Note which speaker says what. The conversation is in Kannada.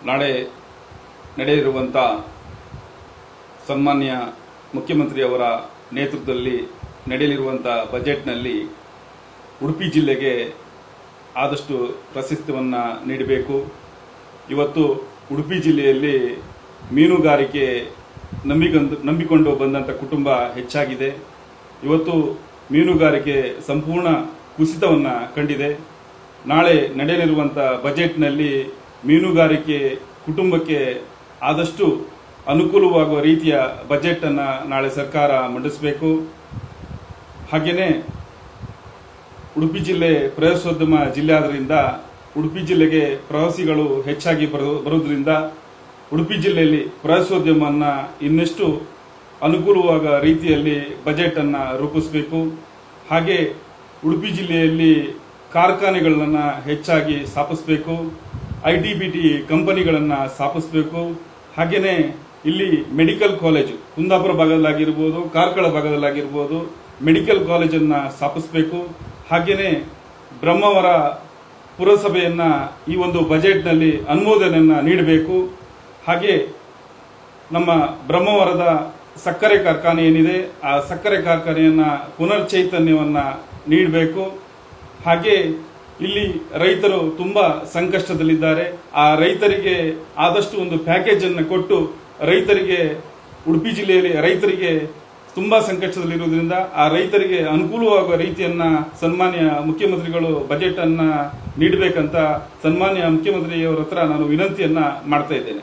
Speaker 1: ನಾಳೆ ನಡೆಯಿರುವಂಥ ಸನ್ಮಾನ್ಯ ಮುಖ್ಯಮಂತ್ರಿಯವರ ನೇತೃತ್ವದಲ್ಲಿ ನಡೆಯಲಿರುವಂಥ ಬಜೆಟ್ನಲ್ಲಿ ಉಡುಪಿ ಜಿಲ್ಲೆಗೆ ಆದಷ್ಟು ಪ್ರಶಸ್ತಿಯನ್ನು ನೀಡಬೇಕು. ಇವತ್ತು ಉಡುಪಿ ಜಿಲ್ಲೆಯಲ್ಲಿ ಮೀನುಗಾರಿಕೆ ನಂಬಿಕೊಂಡು ಬಂದಂಥ ಕುಟುಂಬ ಹೆಚ್ಚಾಗಿದೆ. ಇವತ್ತು ಮೀನುಗಾರಿಕೆ ಸಂಪೂರ್ಣ ಕುಸಿತವನ್ನು ಕಂಡಿದೆ. ನಾಳೆ ನಡೆಯಲಿರುವಂಥ ಬಜೆಟ್ನಲ್ಲಿ ಮೀನುಗಾರಿಕೆ ಕುಟುಂಬಕ್ಕೆ ಆದಷ್ಟು ಅನುಕೂಲವಾಗುವ ರೀತಿಯ ಬಜೆಟನ್ನು ನಾಳೆ ಸರ್ಕಾರ ಮಂಡಿಸಬೇಕು. ಹಾಗೆಯೇ ಉಡುಪಿ ಜಿಲ್ಲೆ ಪ್ರವಾಸೋದ್ಯಮ ಜಿಲ್ಲೆ ಆದ್ದರಿಂದ ಉಡುಪಿ ಜಿಲ್ಲೆಗೆ ಪ್ರವಾಸಿಗಳು ಹೆಚ್ಚಾಗಿ ಬರುವುದರಿಂದ ಉಡುಪಿ ಜಿಲ್ಲೆಯಲ್ಲಿ ಪ್ರವಾಸೋದ್ಯಮವನ್ನು ಇನ್ನಷ್ಟು ಅನುಕೂಲವಾಗುವ ರೀತಿಯಲ್ಲಿ ಬಜೆಟನ್ನು ರೂಪಿಸಬೇಕು. ಹಾಗೆ ಉಡುಪಿ ಜಿಲ್ಲೆಯಲ್ಲಿ ಕಾರ್ಖಾನೆಗಳನ್ನು ಹೆಚ್ಚಾಗಿ ಸ್ಥಾಪಿಸಬೇಕು. ITBT ಕಂಪನಿಗಳನ್ನು ಸ್ಥಾಪಿಸಬೇಕು. ಹಾಗೆಯೇ ಇಲ್ಲಿ ಮೆಡಿಕಲ್ ಕಾಲೇಜು ಕುಂದಾಪುರ ಭಾಗದಲ್ಲಾಗಿರ್ಬೋದು, ಕಾರ್ಕಳ ಭಾಗದಲ್ಲಾಗಿರ್ಬೋದು ಮೆಡಿಕಲ್ ಕಾಲೇಜನ್ನು ಸ್ಥಾಪಿಸಬೇಕು. ಹಾಗೆಯೇ ಬ್ರಹ್ಮಾವರ ಪುರಸಭೆಯನ್ನು ಈ ಒಂದು ಬಜೆಟ್ನಲ್ಲಿ ಅನುಮೋದನೆಯನ್ನು ನೀಡಬೇಕು. ಹಾಗೆ ನಮ್ಮ ಬ್ರಹ್ಮಾವರದ ಸಕ್ಕರೆ ಕಾರ್ಖಾನೆ ಏನಿದೆ ಆ ಸಕ್ಕರೆ ಕಾರ್ಖಾನೆಯನ್ನು ಪುನರ್ಚೈತನ್ಯವನ್ನು ನೀಡಬೇಕು. ಹಾಗೆ ಇಲ್ಲಿ ರೈತರು ತುಂಬ ಸಂಕಷ್ಟದಲ್ಲಿದ್ದಾರೆ. ಆ ರೈತರಿಗೆ ಆದಷ್ಟು ಒಂದು ಪ್ಯಾಕೇಜ್ ಅನ್ನು ಕೊಟ್ಟು ರೈತರಿಗೆ ಉಡುಪಿ ಜಿಲ್ಲೆಯಲ್ಲಿ ರೈತರಿಗೆ ತುಂಬ ಸಂಕಷ್ಟದಲ್ಲಿರುವುದರಿಂದ ಆ ರೈತರಿಗೆ ಅನುಕೂಲವಾಗುವ ರೀತಿಯನ್ನ ಸನ್ಮಾನ್ಯ ಮುಖ್ಯಮಂತ್ರಿಗಳು ಬಜೆಟ್ ಅನ್ನ ನೀಡಬೇಕಂತ ಸನ್ಮಾನ್ಯ ಮುಖ್ಯಮಂತ್ರಿಯವರ ಹತ್ರ ನಾನು ವಿನಂತಿಯನ್ನ ಮಾಡ್ತಾ ಇದ್ದೇನೆ.